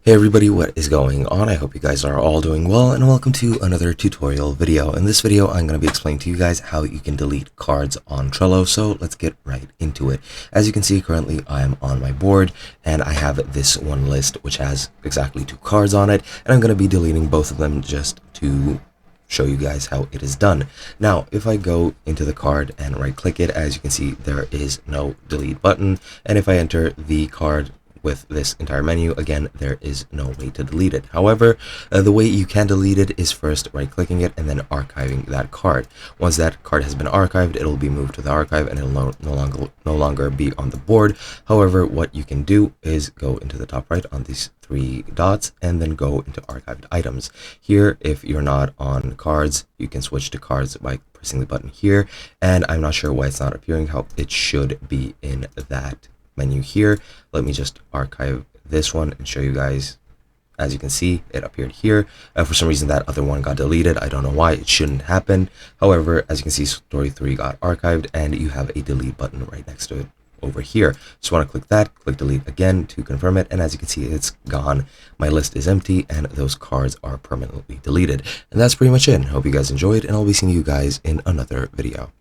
Hey everybody, what is going on? I hope you guys are all doing well, and welcome to another tutorial video. In this video, I'm going to be explaining to you guys how you can delete cards on Trello, so let's get right into it. As you can see, currently I am on my board, and I have this one list which has exactly 2 cards on it, and I'm going to be deleting both of them just to show you guys how it is done. Now, if I go into the card and right click it, as you can see, there is no delete button, and if I enter the card with this entire menu, again, there is no way to delete it. However, the way you can delete it is first right clicking it and then archiving that card. Once that card has been archived, it'll be moved to the archive and it'll no longer be on the board. However, what you can do is go into the top right on these 3 dots and then go into archived items. Here, if you're not on cards, you can switch to cards by pressing the button here, and I'm not sure why it's not appearing. How it should be in that menu here. Let me just archive this one and show you guys. As you can see, it appeared here. For some reason, that other one got deleted. I don't know why. It shouldn't happen. However, as you can see, story 3 got archived, and you have a delete button right next to it over here. Just want to click that, click delete again to confirm it, and as you can see, it's gone. My list is empty and those cards are permanently deleted. And that's pretty much it. Hope you guys enjoyed, and I'll be seeing you guys in another video.